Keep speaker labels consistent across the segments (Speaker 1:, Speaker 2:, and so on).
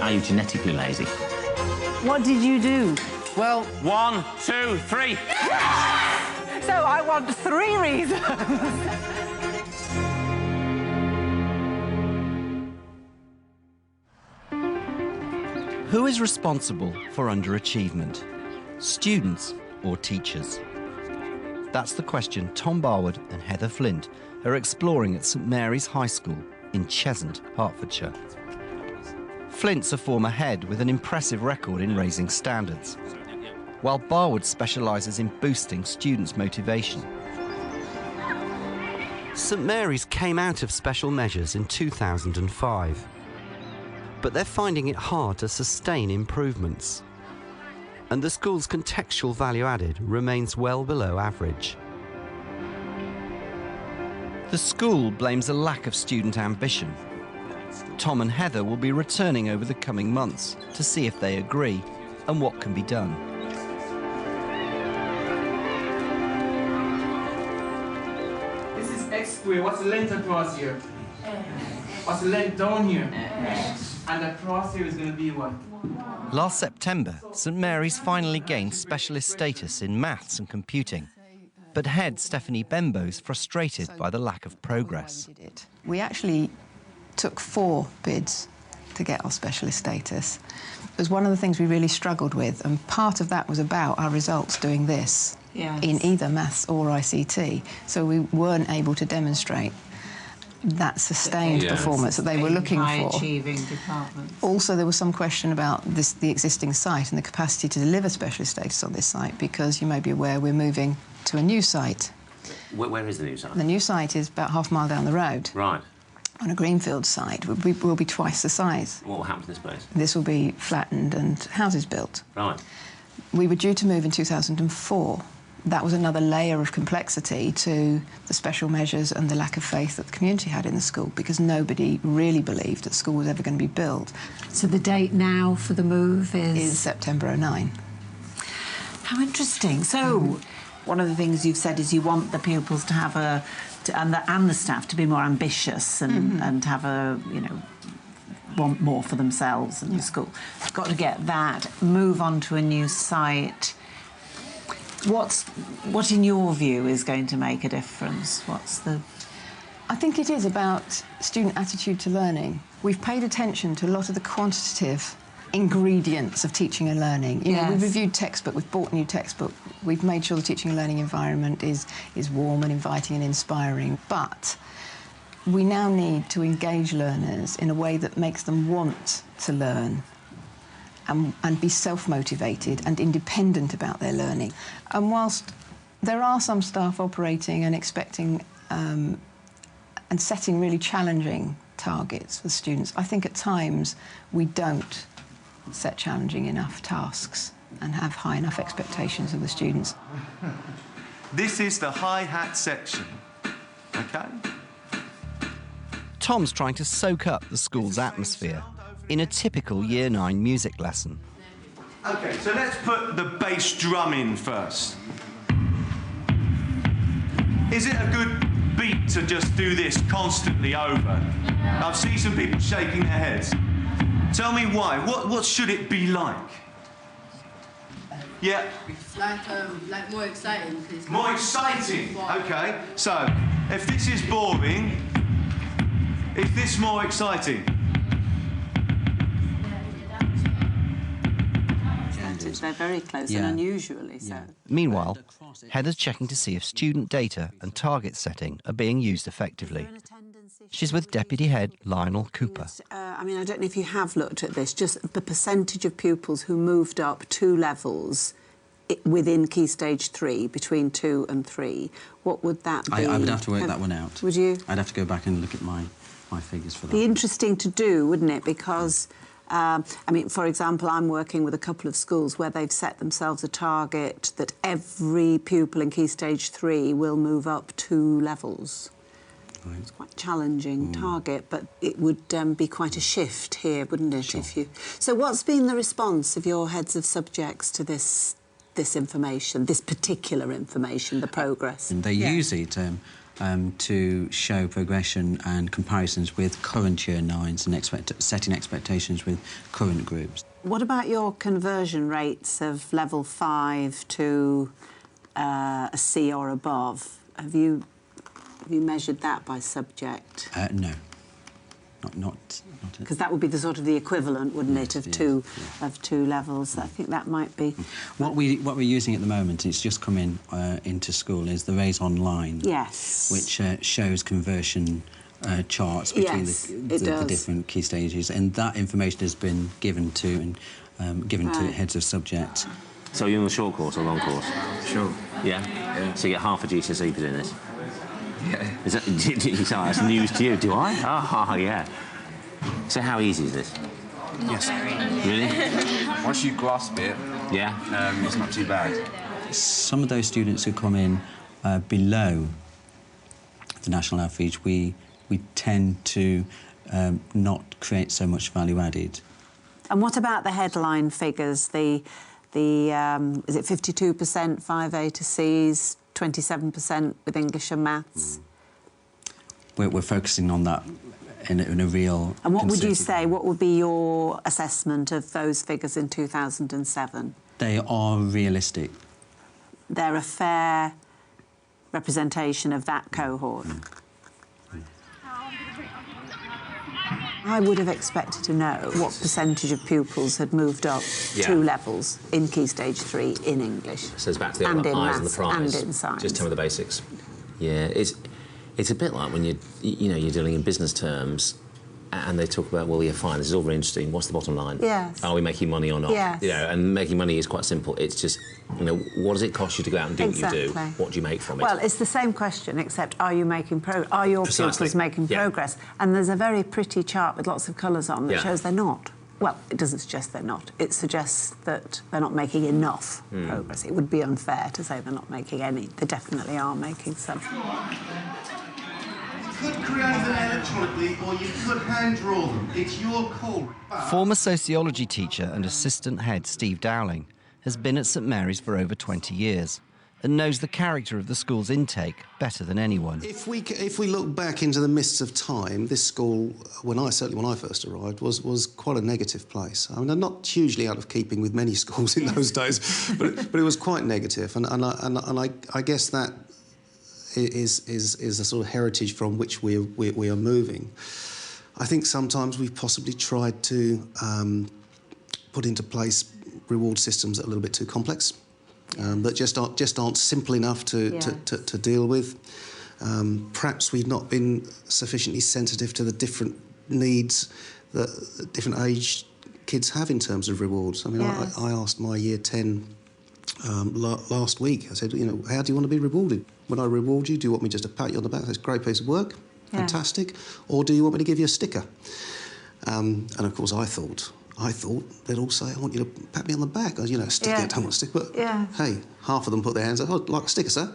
Speaker 1: Are you genetically lazy?
Speaker 2: What did you do?
Speaker 1: Well, 1, 2, 3.
Speaker 2: So I want 3 reasons.
Speaker 3: Who is responsible for underachievement? Students or teachers? That's the question Tom Barwood and Heather Flint are exploring at St Mary's High School in Cheshunt, Hertfordshire. Flint's a former head with an impressive record in raising standards, while Barwood specialises in boosting students' motivation. St Mary's came out of special measures in 2005, but they're finding it hard to sustain improvements. And the school's contextual value added remains well below average. The school blames a lack of student ambition. Tom and Heather will be returning over the coming months to see if they agree and what can be done.
Speaker 4: This is X squared. What's the length across here? What's the length down here? And across here is going to be what?
Speaker 3: Last September, St Mary's finally gained specialist status in maths and computing. But head Stephanie Bembo's frustrated by the lack of progress.
Speaker 5: We actually took 4 bids to get our specialist status. It was one of the things we really struggled with, and part of that was about our results doing this in either maths or ICT. So we weren't able to demonstrate that sustained performance that they were looking for.
Speaker 2: High-achieving departments.
Speaker 5: Also, there was some question about the existing site and the capacity to deliver specialist status on this site, because you may be aware we're moving to a new site.
Speaker 1: Where is the new site?
Speaker 5: The new site is about half a mile down the road.
Speaker 1: Right.
Speaker 5: On a greenfield site. We'll be twice the size.
Speaker 1: What will happen to this place?
Speaker 5: This will be flattened and houses built.
Speaker 1: Right.
Speaker 5: We were due to move in 2004. That was another layer of complexity to the special measures and the lack of faith that the community had in the school, because nobody really believed that school was ever going to be built.
Speaker 2: So the date now for the move is
Speaker 5: September 09.
Speaker 2: How interesting. So one of the things you've said is you want the pupils to have and the staff to be more ambitious and have want more for themselves and the school. Got to get that, move on to a new site. What in your view is going to make a difference?
Speaker 5: I think it is about student attitude to learning. We've paid attention to a lot of the quantitative ingredients of teaching and learning. You know, we've reviewed textbook, we've bought new textbook, we've made sure the teaching and learning environment is warm and inviting and inspiring. But we now need to engage learners in a way that makes them want to learn and be self-motivated and independent about their learning. And whilst there are some staff operating and expecting and setting really challenging targets for students, I think at times we don't set challenging enough tasks and have high enough expectations of the students.
Speaker 6: This is the hi-hat section, OK?
Speaker 3: Tom's trying to soak up the school's atmosphere in a typical Year 9 music lesson.
Speaker 6: OK, so let's put the bass drum in first. Is it a good beat to just do this constantly over? I've seen some people shaking their heads. Tell me why. What should it be like? Yeah?
Speaker 7: Like more exciting.
Speaker 6: More exciting? OK, so if this is boring, is this more exciting?
Speaker 2: They're very close and unusually so.
Speaker 3: Meanwhile, Heather's checking to see if student data and target setting are being used effectively. She's with Deputy Head Lionel Cooper.
Speaker 8: I mean, I don't know if you have looked at this, just the percentage of pupils who moved up 2 levels within Key Stage 3, between 2 and 3. What would that be?
Speaker 9: I would have to work that one out.
Speaker 8: Would you?
Speaker 9: I'd have to go back and look at my figures for that.
Speaker 8: Be interesting to do, wouldn't it? Because, I mean, for example, I'm working with a couple of schools where they've set themselves a target that every pupil in Key Stage 3 will move up 2 levels. Right. It's quite a challenging target, but it would be quite a shift here, wouldn't it?
Speaker 9: Sure.
Speaker 8: So what's been the response of your heads of subjects to this information, this particular information, the progress?
Speaker 9: And they use it to show progression and comparisons with current Year 9s and setting expectations with current groups.
Speaker 8: What about your conversion rates of level 5 to a C or above? Have you measured that by subject?
Speaker 9: No. Not
Speaker 8: because that would be the sort of the equivalent, wouldn't it, of two levels. I think that might be.
Speaker 9: What we're using at the moment, it's just come into school, is the Raise Online.
Speaker 8: Yes.
Speaker 9: Which shows conversion charts between the different key stages, and that information has been given to heads of subject.
Speaker 1: So you're on the short course or long course?
Speaker 10: Sure.
Speaker 1: Yeah. So you get half a GCSE for doing this.
Speaker 10: Yeah.
Speaker 1: Is that that's news to you? Do I? Oh, yeah. So how easy is this?
Speaker 10: Yes.
Speaker 1: Really?
Speaker 10: Once you grasp it, it's not too bad.
Speaker 9: Some of those students who come in below the national average, we tend to not create so much value added.
Speaker 8: And what about the headline figures? The is it 52% 5A to Cs, 27% with English and maths?
Speaker 9: We're focusing on that in a real...
Speaker 8: And what would you say, what would be your assessment of those figures in 2007?
Speaker 9: They are realistic.
Speaker 8: They're a fair representation of that cohort. I would have expected to know what percentage of pupils had moved up 2 levels in Key Stage 3 in English.
Speaker 1: So it's back to the
Speaker 8: and in
Speaker 1: eyes
Speaker 8: maths
Speaker 1: and the prize.
Speaker 8: and in science.
Speaker 1: Just tell me the basics. Yeah, it's a bit like when you're dealing in business terms, and they talk about, well, yeah, fine, this is all very interesting. What's the bottom line?
Speaker 8: Yes.
Speaker 1: Are we making money or not?
Speaker 8: Yes.
Speaker 1: And making money is quite simple. It's just, what does it cost you to go out and do what you do? What do you make from it?
Speaker 8: Well, it's the same question, except are you making progress? Are your pupils making progress? And there's a very pretty chart with lots of colours on that shows they're not. Well, it doesn't suggest they're not. It suggests that they're not making enough progress. It would be unfair to say they're not making any. They definitely are making some.
Speaker 11: You could create them electronically or you could hand draw them. It's your call.
Speaker 3: Former sociology teacher and assistant head Steve Dowling has been at St Mary's for over 20 years and knows the character of the school's intake better than anyone.
Speaker 12: If we look back into the mists of time, this school, when I first arrived, was quite a negative place. I mean, not hugely out of keeping with many schools in those days, but it was quite negative, and I guess that is a sort of heritage from which we are moving. I think sometimes we've possibly tried to put into place reward systems that are a little bit too complex, that just aren't simple enough to deal with. Perhaps we've not been sufficiently sensitive to the different needs that different age kids have in terms of rewards. I mean, I asked my Year 10 last week. I said, how do you want to be rewarded? When I reward you, do you want me just to pat you on the back? That's a great piece of work, fantastic. Or do you want me to give you a sticker? And of course, I thought they'd all say, I want you to pat me on the back. A sticker, I don't want a sticker. But hey, half of them put their hands up, I'd like a sticker, sir.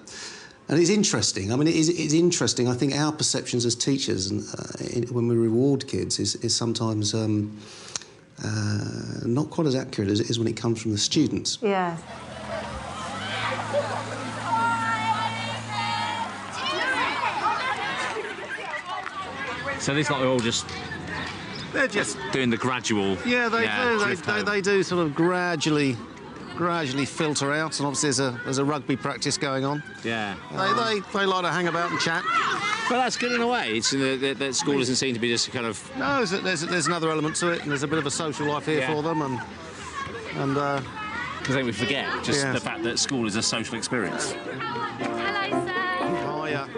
Speaker 12: And it's interesting. I mean, it's interesting. I think our perceptions as teachers and when we reward kids is sometimes not quite as accurate as it is when it comes from the students.
Speaker 8: Yeah.
Speaker 1: So it's like they're all just... They're just doing the gradual...
Speaker 12: Yeah, they do sort of gradually filter out, and obviously there's a rugby practice going on.
Speaker 1: Yeah.
Speaker 12: They like to hang about and chat.
Speaker 1: But that's good in a way. It's that school doesn't seem to be just kind of...
Speaker 12: No, there's another element to it, and there's a bit of a social life here for them, and
Speaker 1: because I think we forget just the fact that school is a social experience.
Speaker 7: Hello, sir.
Speaker 12: Oh, yeah.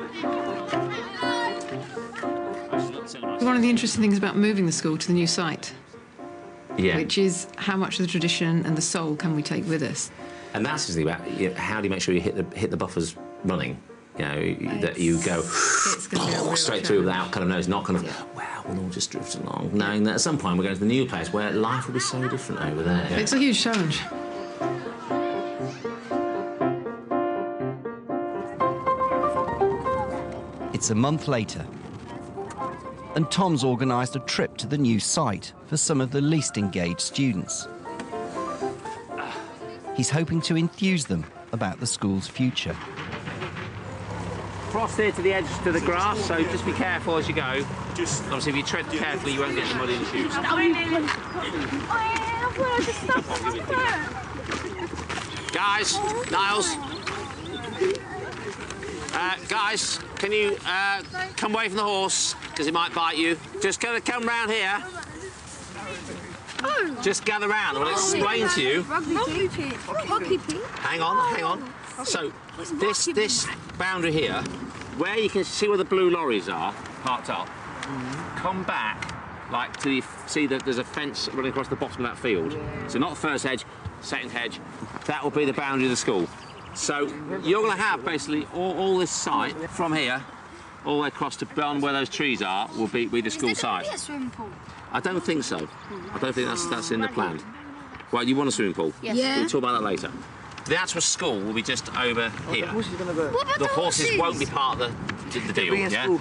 Speaker 5: One of the interesting things about moving the school to the new site, which is how much of the tradition and the soul can we take with us.
Speaker 1: And that's the thing about how do you make sure you hit the buffers running? That you go straight through without kind of nose, not kind of, wow, we'll all just drift along, knowing that at some point we're going to the new place where life will be so different over there.
Speaker 5: It's a huge challenge.
Speaker 3: It's a month later, and Tom's organised a trip to the new site for some of the least engaged students. He's hoping to enthuse them about the school's future.
Speaker 1: cross there to the edge to the grass, so just be careful as you go. Obviously, if you tread carefully, you won't get the mud in the shoes. Guys, Niles. Guys, can you come away from the horse, because it might bite you. Just gonna come round here. Just gather round. I'll explain to you. Hang on. So, this boundary here, where you can see where the blue lorries are parked up, come back, like, to see that there's a fence running across the bottom of that field. So not the first hedge, second hedge. That will be the boundary of the school. So you're going to have basically all this site from here all the way across to beyond where those trees are will be the school site.
Speaker 7: Is there going to be a swimming pool?
Speaker 1: I don't think so. I don't think that's in the plan. Well, you want a swimming pool?
Speaker 7: Yes.
Speaker 1: Yeah. We'll talk about that later. The actual school will be just over here. The horses won't be part of the deal, yeah?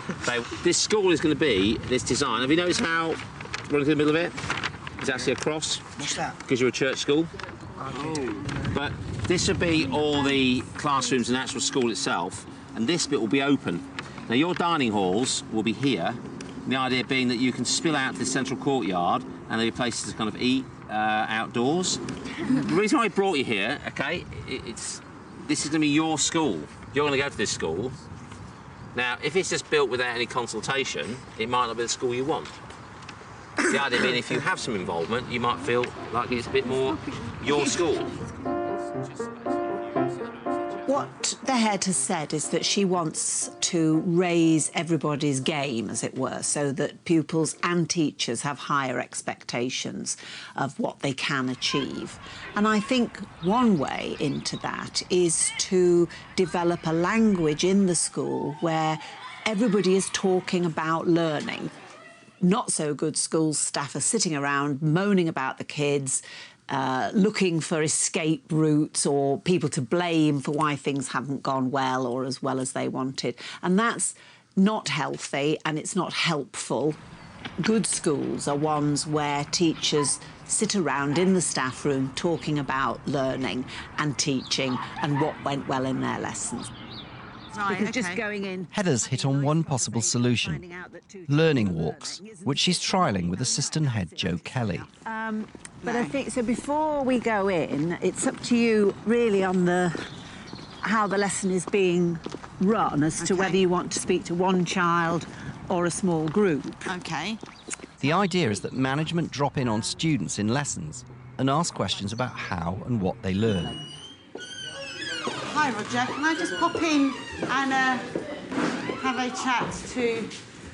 Speaker 1: This school is going to be this design. Have you noticed how running through the middle of it is actually a cross?
Speaker 13: What's that?
Speaker 1: Because you're a church school. Oh. But this will be all the classrooms and actual school itself, and this bit will be open. Now, your dining halls will be here, the idea being that you can spill out to the central courtyard and there'll be places to kind of eat outdoors. The reason I brought you here, OK, this is going to be your school. You're going to go to this school. Now, if it's just built without any consultation, it might not be the school you want. The idea being if you have some involvement, you might feel like it's a bit more your school.
Speaker 2: What the head has said is that she wants to raise everybody's game, as it were, so that pupils and teachers have higher expectations of what they can achieve. And I think one way into that is to develop a language in the school where everybody is talking about learning. Not so good school staff are sitting around moaning about the kids, looking for escape routes or people to blame for why things haven't gone well or as well as they wanted. And that's not healthy and it's not helpful. Good schools are ones where teachers sit around in the staff room talking about learning and teaching and what went well in their lessons.
Speaker 3: Right, because just going in... Heather's hit on one possible solution, learning walks, which she's trialling with assistant head Jo Kelly.
Speaker 2: But I think, so before we go in, it's up to you really on how the lesson is being run as to whether you want to speak to one child or a small group.
Speaker 3: OK. The idea is that management drop in on students in lessons and ask questions about how and what they learn.
Speaker 14: Hi, Roger. Can I just pop in and have a chat to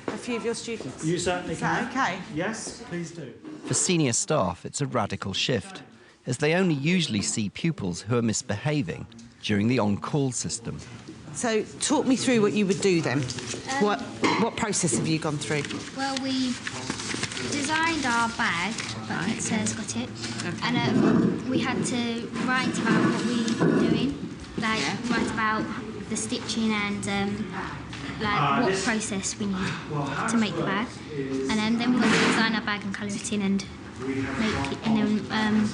Speaker 14: a few of your students?
Speaker 15: You certainly can.
Speaker 14: Is that OK?
Speaker 15: Yes, please do.
Speaker 3: For senior staff, it's a radical shift, as they only usually see pupils who are misbehaving during the on-call system.
Speaker 14: So, talk me through what you would do then. What process have you gone through?
Speaker 7: Well, we designed our bag, like Sarah's got it, and we had to write about what we were doing. Like, write about the stitching and what process we need to make the bag. And then we've got to design our bag and colour it in and make it. And then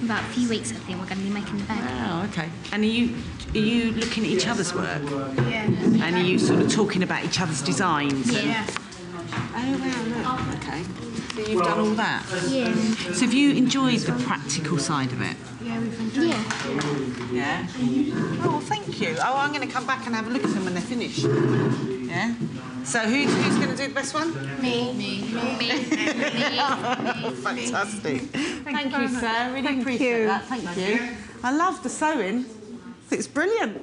Speaker 7: about a few weeks, I think, we're going to be making the bag.
Speaker 14: Oh, OK. And are you looking at each other's work?
Speaker 7: Yeah.
Speaker 14: And are you sort of talking about each other's designs?
Speaker 7: Yeah.
Speaker 14: Oh, wow, look. OK. So you've done all that?
Speaker 7: Yeah.
Speaker 14: So have you enjoyed the practical side of it?
Speaker 7: Yeah, we've enjoyed it.
Speaker 14: Yeah? Oh, well, thank you. Oh, I'm going to come back and have a look at them when they're finished. Yeah? So who's going to do the best one?
Speaker 7: Me.
Speaker 14: Fantastic. Thank you, sir. Really appreciate that. Thank you. I love the sewing. It's brilliant.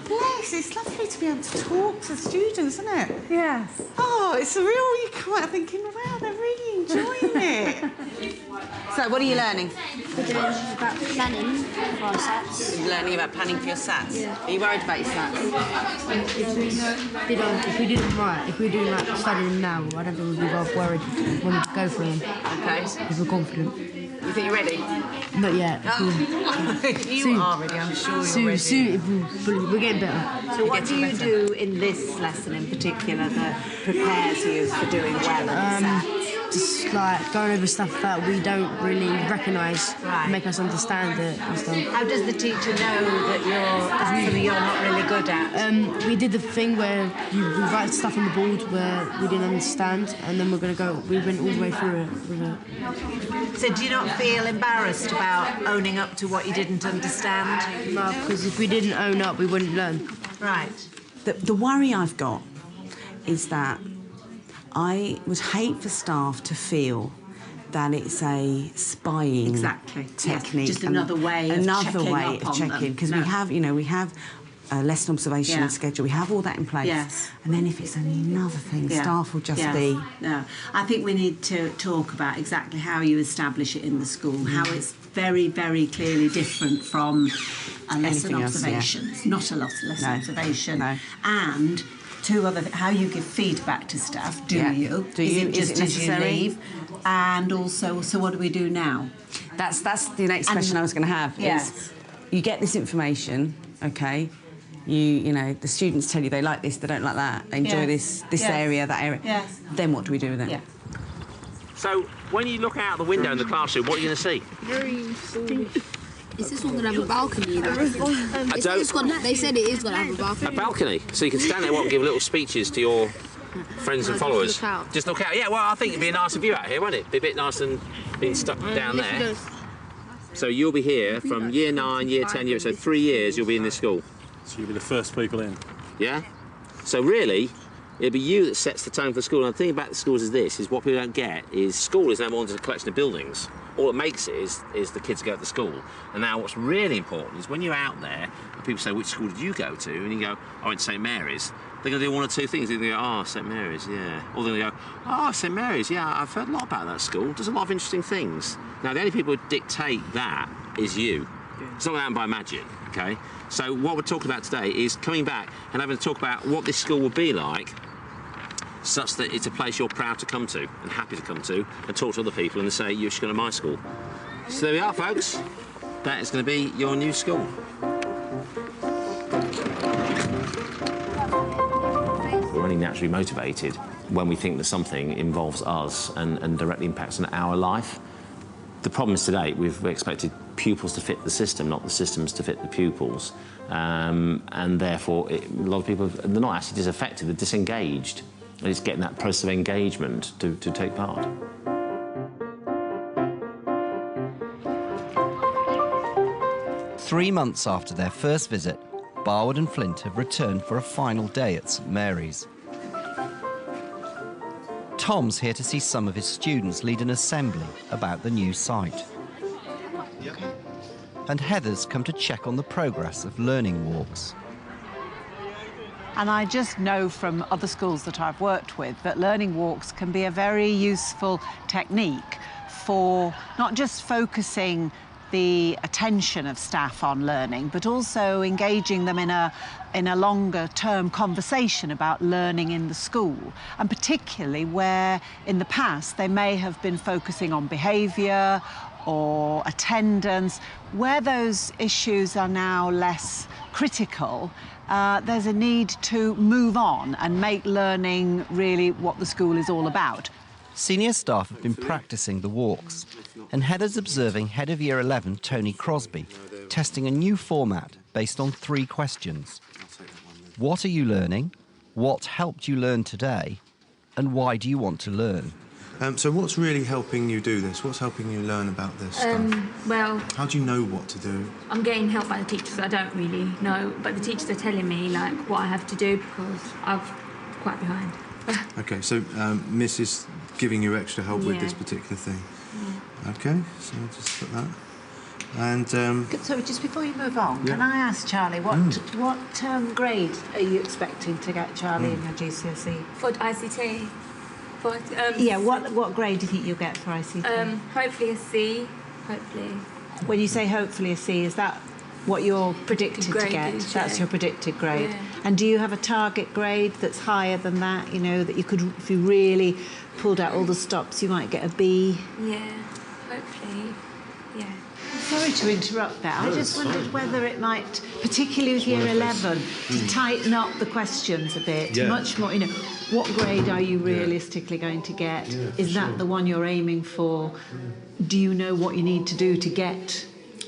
Speaker 14: Bless, it's lovely to be able to talk to students, isn't it?
Speaker 2: Yes.
Speaker 14: Oh, it's a real, you come out thinking, wow, they're really enjoying it. So, what are you learning?
Speaker 7: We're doing about planning for our SATs.
Speaker 14: You're learning about planning for your SATs?
Speaker 7: Yeah.
Speaker 14: Are you worried about your SATs?
Speaker 16: If we didn't write, if we do like studying now, I don't think we'd be both worried when we go for them.
Speaker 14: Okay.
Speaker 16: If we're confident.
Speaker 14: You think you're ready?
Speaker 16: Not yet.
Speaker 14: You are ready, I'm sure you're ready.
Speaker 16: Soon, we're getting better.
Speaker 2: So what do you do in this lesson in particular that prepares you for doing well in the SATs?
Speaker 16: just like going over stuff that we don't really recognise, make us understand it and stuff.
Speaker 2: How does the teacher know that that's something you're not really good at?
Speaker 16: We did the thing where we write stuff on the board where we didn't understand, and then we went all the way through it with it.
Speaker 2: So do you not feel embarrassed about owning up to what you didn't understand?
Speaker 16: No, because if we didn't own up, we wouldn't learn.
Speaker 2: Right.
Speaker 14: The worry I've got is that I would hate for staff to feel that it's a spying technique.
Speaker 2: Just another way of
Speaker 14: checking. Because we have a lesson observation schedule. We have all that in place.
Speaker 2: Yes.
Speaker 14: And then if it's another thing, staff will just be...
Speaker 2: No, I think we need to talk about exactly how you establish it in the school, how it's very, very clearly different from a lesson observation. It's not a lesson observation.
Speaker 14: No.
Speaker 2: And two other how you give feedback to staff. Do you?
Speaker 14: Is it
Speaker 2: just as you leave? And also, so what do we do now?
Speaker 14: That's the next question I was going to have. Is you get this information, okay? You know, the students tell you they like this, they don't like that, they enjoy this area, that area.
Speaker 2: Yes.
Speaker 14: Then what do we do with it?
Speaker 2: Yeah.
Speaker 1: So, when you look out the window in the classroom, what are you going to see?
Speaker 16: Very stormy.
Speaker 13: Is this one going to have a balcony? They said it is going to have a balcony.
Speaker 1: A balcony? So you can stand there and give little speeches to your friends and followers. Just look out. Yeah, well, I think it'd be a nicer view out here, wouldn't it? Be a bit nice than being stuck down there. So you'll be here from year 9, year 10, so 3 years you'll be in this school.
Speaker 15: So you'll be the first people in.
Speaker 1: Yeah? So really, it'll be you that sets the tone for the school. And the thing about the schools is this, is what people don't get is school is no more than a collection of buildings. All it makes it is the kids go to school. And now what's really important is when you're out there and people say, which school did you go to? And you go, I went to St Mary's. They're going to do one or two things. They're going to go, oh, St Mary's, yeah. Or they're going to go, oh, St Mary's, yeah, I've heard a lot about that school. Does a lot of interesting things. Now, the only people who dictate that is you. It's not going to happen by magic, OK? So what we're talking about today is coming back and having to talk about what this school will be like such that it's a place you're proud to come to and happy to come to and talk to other people and say, you should go to my school. So there we are, folks. That is going to be your new school. We're only naturally motivated when we think that something involves us and directly impacts on our life. The problem is today we've expected pupils to fit the system, not the systems to fit the pupils. And therefore, a lot of people, they're not actually disaffected, they're disengaged. And it's getting that process of engagement to take part.
Speaker 3: Three months after their first visit, Barwood and Flint have returned for a final day at St Mary's. Tom's here to see some of his students lead an assembly about the new site. And Heather's come to check on the progress of learning walks.
Speaker 2: And I just know from other schools that I've worked with that learning walks can be a very useful technique for not just focusing the attention of staff on learning, but also engaging them in a longer-term conversation about learning in the school, and particularly where in the past they may have been focusing on behaviour or attendance, where those issues are now less critical. There's a need to move on and make learning really what the school is all about.
Speaker 3: Senior staff have been practising the walks, and Heather's observing Head of Year 11, Tony Crosby, testing a new format based on 3 questions. What are you learning? What helped you learn today? And why do you want to learn?
Speaker 17: So what's really helping you do this? What's helping you learn about this stuff?
Speaker 18: Well...
Speaker 17: How do you know what to do?
Speaker 18: I'm getting help by the teachers. I don't really know, but the teachers are telling me, like, what I have to do because I'm quite behind.
Speaker 17: OK, so Miss is giving you extra help with this particular thing. Yeah. OK, so I'll just put that. And...
Speaker 2: So just before you move on, can I ask Charlie, what grade are you expecting to get, Charlie, in your GCSE?
Speaker 18: For ICT.
Speaker 2: What grade do you think you'll get for ICT?
Speaker 18: Hopefully a C, hopefully.
Speaker 2: When you say hopefully a C, is that what you're predicted to get? That's your predicted grade.
Speaker 18: Yeah.
Speaker 2: And do you have a target grade that's higher than that, you know, that you could, if you really pulled out all the stops, you might get a B?
Speaker 18: Yeah, hopefully.
Speaker 7: Yeah.
Speaker 2: Sorry to interrupt there. I just wondered whether it might, particularly with year 11, to tighten up the questions a bit, much more, you know, what grade are you realistically going to get? Is that the one you're aiming for? Do you know what you need to do to get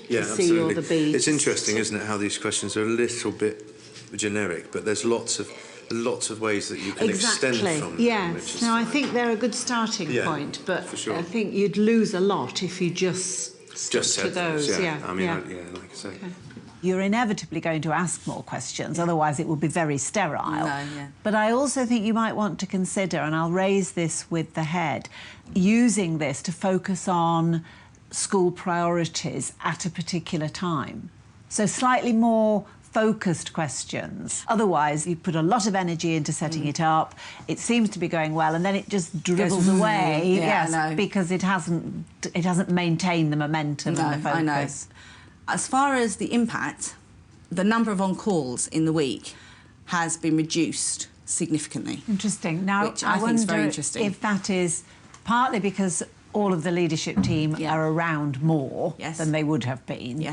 Speaker 2: the C or the B?
Speaker 17: It's interesting, isn't it, how these questions are a little bit generic, but there's lots of ways that you can extend from them.
Speaker 2: Yes. No, I think they're a good starting point, but
Speaker 17: sure.
Speaker 2: I think you'd lose a lot if you just stuck to those.
Speaker 17: I mean, like I say.
Speaker 2: Okay. You're inevitably going to ask more questions, otherwise it would be very sterile. But I also think you might want to consider, and I'll raise this with the head, using this to focus on school priorities at a particular time. So slightly more focused questions. Otherwise, you put a lot of energy into setting it up, it seems to be going well, and then it just dribbles away. Because it hasn't maintained the momentum and the focus.
Speaker 19: I know. As far as the impact, the number of on-calls in the week has been reduced significantly.
Speaker 2: Interesting. Now,
Speaker 19: which I think is very interesting.
Speaker 2: If that is partly because all of the leadership team are around more than they would have been.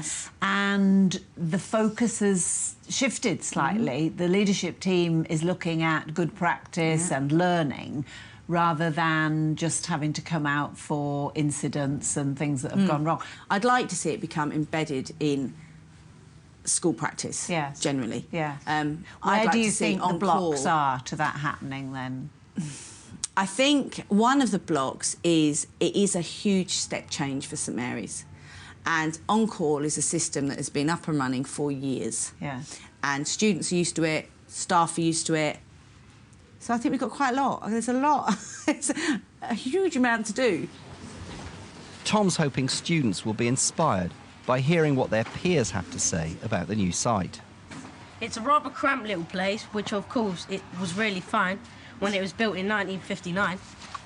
Speaker 2: And the focus has shifted slightly. The leadership team is looking at good practice and learning rather than just having to come out for incidents and things that have gone wrong.
Speaker 19: I'd like to see it become embedded in school practice, generally.
Speaker 2: Where do you think the blocks are to that happening then?
Speaker 19: I think one of the blocks is it is a huge step change for St Mary's. And on-call is a system that has been up and running for years. And students are used to it, staff are used to it. So I think we've got quite a lot. There's a lot. It's a huge amount to do.
Speaker 3: Tom's hoping students will be inspired by hearing what their peers have to say about the new site.
Speaker 16: It's a rather cramped little place, which of course it was really fine when it was built in 1959.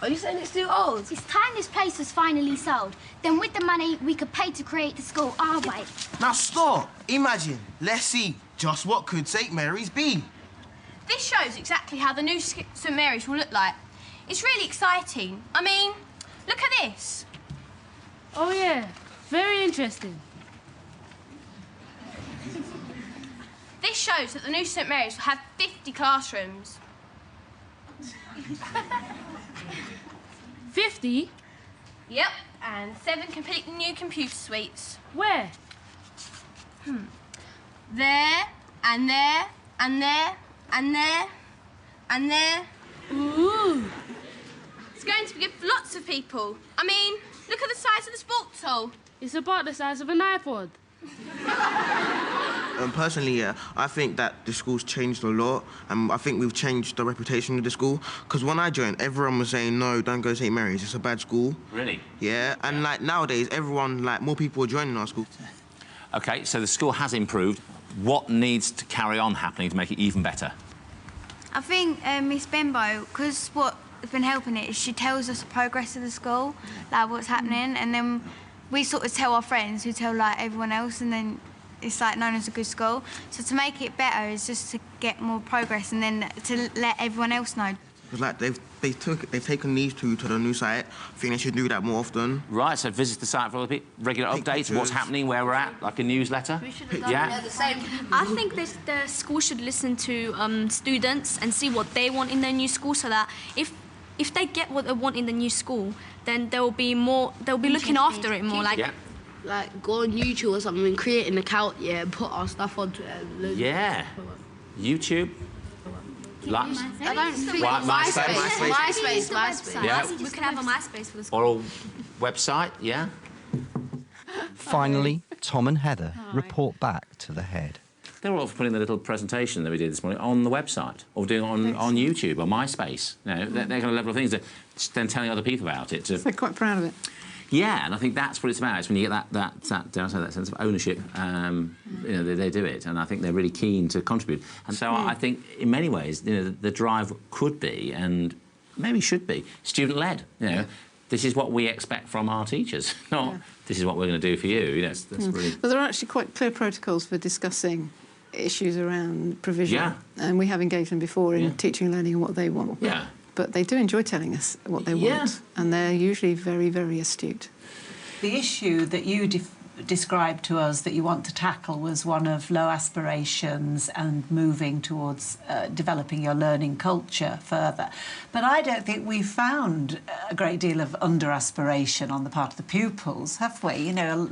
Speaker 13: Are you saying it's too old?
Speaker 7: It's time this place was finally sold. Then with the money we could pay to create the school our way.
Speaker 20: Now stop! Imagine. Let's see. Just what could St Mary's be?
Speaker 21: This shows exactly how the new St Mary's will look like. It's really exciting. I mean, look at this.
Speaker 16: Oh yeah, very interesting.
Speaker 21: This shows that the new St Mary's will have 50 classrooms.
Speaker 16: 50?
Speaker 21: Yep, and 7 completely new computer suites.
Speaker 16: Where?
Speaker 21: There, and there, and there, and there, and there.
Speaker 16: Ooh.
Speaker 21: It's going to be good for lots of people. I mean, look at the size of the sports hall.
Speaker 16: It's about the size of an iPod.
Speaker 20: Personally, I think that the school's changed a lot, and I think we've changed the reputation of the school. Because when I joined, everyone was saying, no, don't go to St Mary's, it's a bad school.
Speaker 1: Really?
Speaker 20: Yeah, and like nowadays, everyone, like more people are joining our school.
Speaker 1: OK, so the school has improved. What needs to carry on happening to make it even better?
Speaker 7: I think Miss Benbow, because what has been helping it is she tells us the progress of the school, like what's happening, and then we sort of tell our friends who tell like everyone else, and then it's like known as a good school. So to make it better is just to get more progress and then to let everyone else know.
Speaker 20: Because like they've taken these two to the new site. I think they should do that more often.
Speaker 1: Right, so visit the site for other people, regular updates, what's happening, where we're at, like a newsletter.
Speaker 22: We should have done the same. I think the school should listen to students and see what they want in their new school, so that if they get what they want in the new school, then they'll be looking after it more.
Speaker 13: Like go on YouTube or something and create an account, and put our stuff onto it.
Speaker 1: Yeah. YouTube.
Speaker 7: I don't think
Speaker 22: MySpace.
Speaker 1: Yeah.
Speaker 22: We can have a MySpace for the school.
Speaker 1: Or a website, yeah.
Speaker 3: Finally, Tom and Heather report back to the head.
Speaker 1: They were all for putting the little presentation that we did this morning on the website, or doing it on YouTube or MySpace. You know, they're kind of level of things that then telling other people about it.
Speaker 5: They're quite proud of it.
Speaker 1: Yeah, and I think that's what it's about. It's when you get that dare I say, that sense of ownership. You know, they do it, and I think they're really keen to contribute. And so I think, in many ways, you know, the drive could be, and maybe should be, student-led. You know, this is what we expect from our teachers, not this is what we're going to do for you. You know, that's really.
Speaker 5: But there are actually quite clear protocols for discussing issues around provision, and we have engaged them before in teaching and learning and what they want. But they do enjoy telling us what they want, and they're usually very, very astute.
Speaker 2: The issue that you described to us that you want to tackle was one of low aspirations and moving towards developing your learning culture further. But I don't think we've found a great deal of under-aspiration on the part of the pupils, have we? You know,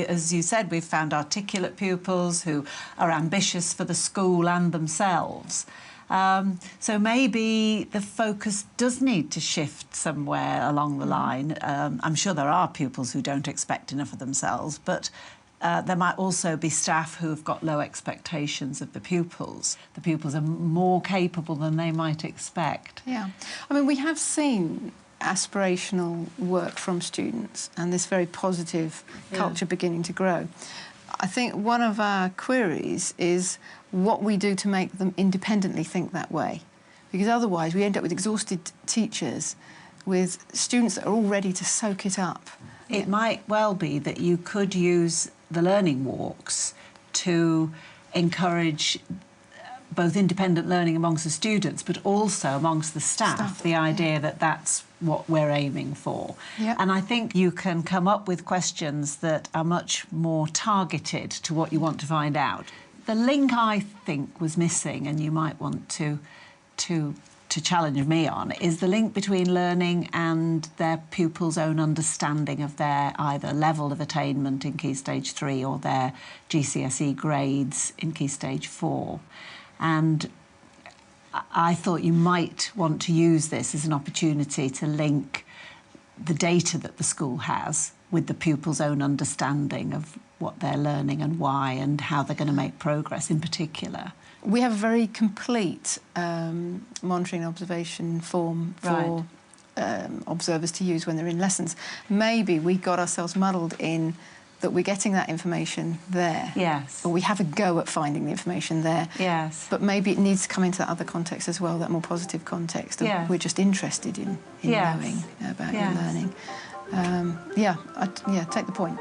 Speaker 2: as you said, we've found articulate pupils who are ambitious for the school and themselves. So maybe the focus does need to shift somewhere along the line. I'm sure there are pupils who don't expect enough of themselves, but there might also be staff who have got low expectations of the pupils. The pupils are more capable than they might expect.
Speaker 5: Yeah. I mean, we have seen aspirational work from students and this very positive culture beginning to grow. I think one of our queries is what we do to make them independently think that way. Because otherwise we end up with exhausted teachers, with students that are all ready to soak it up.
Speaker 2: It might well be that you could use the learning walks to encourage both independent learning amongst the students, but also amongst the staff, the idea that that's what we're aiming for.
Speaker 5: Yeah.
Speaker 2: And I think you can come up with questions that are much more targeted to what you want to find out. The link I think was missing, and you might want to challenge me on, is the link between learning and their pupils' own understanding of their either level of attainment in Key Stage 3 or their GCSE grades in Key Stage 4. And I thought you might want to use this as an opportunity to link the data that the school has with the pupils' own understanding of what they're learning and why and how they're going to make progress in particular.
Speaker 5: We have a very complete monitoring and observation form for observers to use when they're in lessons. Maybe we got ourselves muddled in that we're getting that information there.
Speaker 2: Yes.
Speaker 5: Or we have a go at finding the information there.
Speaker 2: Yes.
Speaker 5: But maybe it needs to come into that other context as well, that more positive context.
Speaker 2: Yes.
Speaker 5: We're just interested in
Speaker 2: Yes.
Speaker 5: knowing about
Speaker 2: Yes.
Speaker 5: your learning. Take the point.